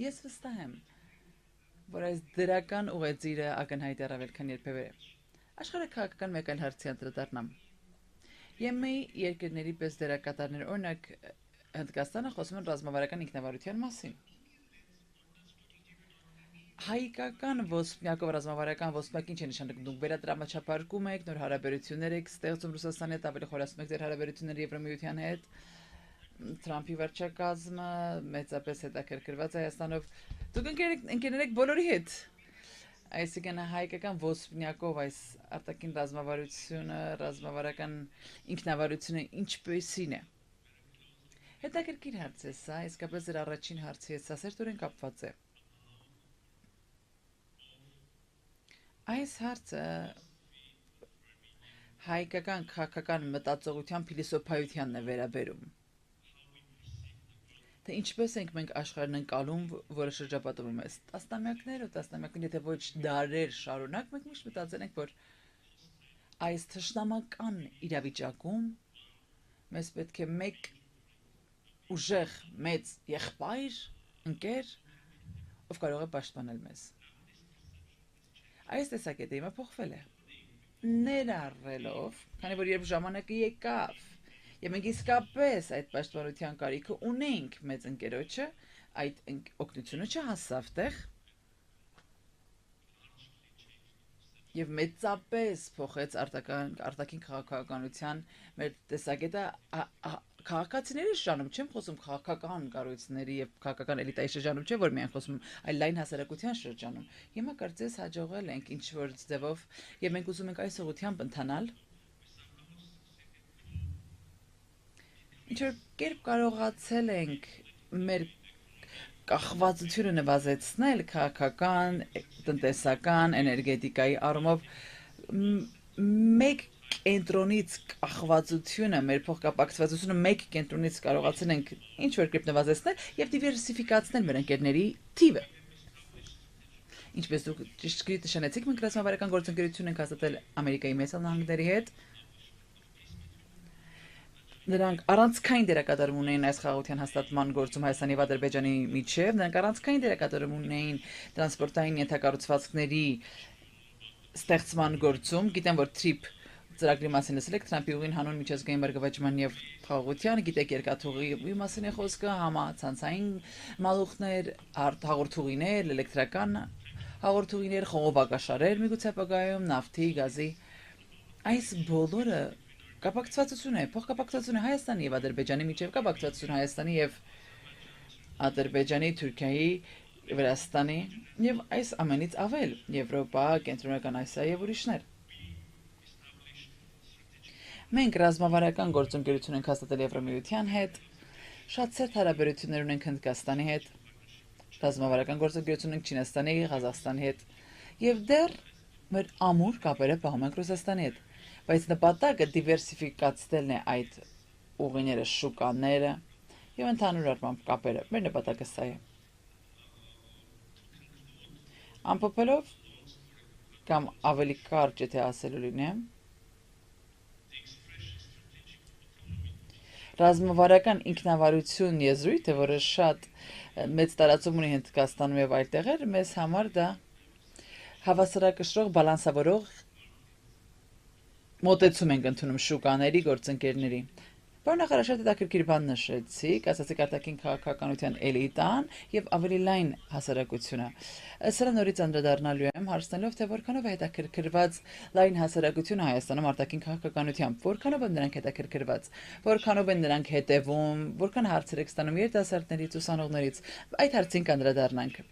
Ես վստահ եմ, որ այս դրական ուղեծիրը ակնհայտ առավել քան երբևէ։ Աշխարհը քաղաքական մեկ այլ հարցի անդրադառնամ։ Եմեի երկրների պես դերակատարներ, օրինակ Հնդկաստանը խոսում են ռազմավարական ինքնավարության մասին։ Հայկական ոսպնյակով ռազմավարական ոսպնյակ ինչ է նշանակում։ Դուք վերատրամաչափարկում եք, նոր հարաբերություններ եք ստեղծում Ռուսաստանի հետ, ավելի խորացնում եք ձեր հարաբերությունները Եվրամիության հետ։ Թրամփի վարչակազմը մեծապես հետաքրքրված է Հայաստանով։ Դուք ընկերներ եք բոլորի հետ։ Այսինքն հայկական ոսպնյակով այս արտաքին ռազմավարությունը, ռազմավարական ինքնավարությունը ինչպեսին է։ Հետաքրքիր հարց է սա, իսկապես ձեր առաջին հարցի հետ սա սերտորեն կապված է։ Այս հարցը հայկական քաղաքական մտածողության փիլիսոփայությանն է վերաբերում։ Թե ինչպես ենք մենք աշխարհն ընկալում, որը շրջապատում է տասնամյակներ ու տասնամյակներ, եթե ոչ դարեր շարունակ, մենք միշտ մտածել ենք, որ այս թշնամական իրավիճակում մեզ պետք է մեկ ուժեղ մեծ եղբայր, ընկեր, ով կարող է պաշտպանել մեզ։ Այս տեսակետը հիմա փոխվել է։ Ներառելով, քանի որ երբ ժամանակը եկավ, եւ մենք իսկապես այդ պաշտպանության կարիքը ունենք մեծ ընկերոջը, այդ օգնությունը չհասավ տեղ, եւ մեծապես փոխեց արտաքին քաղաքականության մեր տեսակետը քաղաքացիների շրջանում, չեմ խոսում քաղաքական կառույցների եւ քաղաքական էլիտայի շրջանում, չէ՞ որ միայն խոսում, այլ լայն հասարակության շրջանում։ Հիմա կարծես հաջողել ենք ինչ որ ձևով եւ մենք ուզում ենք այս ուղղությամբ ընթանալ։ Ինչ որ կերպ կարողացել ենք մեր կախվածությունը նվազեցնել քաղաքական, տնտեսական, էներգետիկայի առումով մեկ կենտրոնից կախվածությունը, մեր փոխկապակցվածությունը մեկ կենտրոնից կարողացել ենք ինչ որ կերպ նվազեցնել եւ դիվերսիֆիկացնել մեր ընկերների թիվը։ Ինչպես դուք ճիշտ նշեցիք, մենք ռազմավարական գործընկերություն ենք հաստատել Ամերիկայի Մեծ Նահանգների հետ։ Նրանք առանցքային դերակատարում ունեին այս խաղաղության հաստատման գործում Հայաստանի եւ Ադրբեջանի միջև, նրանք առանցքային դերակատարում ունեին տրանսպորտային ենթակառուցվածքների ստեղծման գործում, գիտեմ որ TRIP ծրագրի մասին լսել եք, Թրամփի ուղին հանուն միջազգային բարգավաճման եւ խաղաղության, գիտեք երկաթուղի մասին է խոսքը, համացանցային մալուխներ, հաղորդուղիներ, էլեկտրական հաղորդուղիներ, խողովակաշարեր, միգուցե ապագայում նավթի, գազի։ Այս բոլորը կապակցվածություն է, փոխկապակցություն է Հայաստանի եւ Ադրբեջանի միջև, կապակցվածություն Հայաստանի եւ Ադրբեջանի, Թուրքիայի, Վրաստանի եւ այս ամենից ավել Եվրոպա, Կենտրոնական Ասիա եւ ուրիշներ։ Մենք ռազմավարական գործընկերություն ենք հաստատել Եվրամիության հետ, շատ սերտ հարաբերություններ ունենք Հնդկաստանի հետ, ռազմավարական գործընկերություն ունենք Չինաստանի, Ղազախստանի հետ եւ դեռ մեր ամուր կապերը պահում ենք Ռուսաստանի հետ, բայց նպատակը դիվերսիֆիկացնելն է այդ ուղիները, շուկաները եւ ընդհանուր առմամբ կապերը։ Մեր նպատակը սա է։ Ամփոփելով կամ ավելի կարճ եթե ասելու լինեմ, ռազմավարական ինքնավարություն եզրույթը, որը շատ մեծ տարածում ունի Հնդկաստանում եւ այլ տեղեր, մեզ համար դա հավասարակշռող, բալանսավորող մոտեցում ենք ընդունում շուկաների, գործընկերների։ Պարոն նախարար, շատ հետաքրքիր բան նշեցիք, ասացիք արտաքին քաղաքականության էլիտան եւ ավելի լայն հասարակությունը։ Սրա նորից անդրադառնալու եմ, հարցնելով, թե որքանով է հետաքրքրված լայն հասարակությունը Հայաստանում արտաքին քաղաքականությամբ, որքանով են նրանք հետաքրքրված, որքանով են նրանք հետևում, որքան հարցեր եք ստանում երիտասարդներից, ուսանողներից։ Այդ հարցին կանդրադառնանք։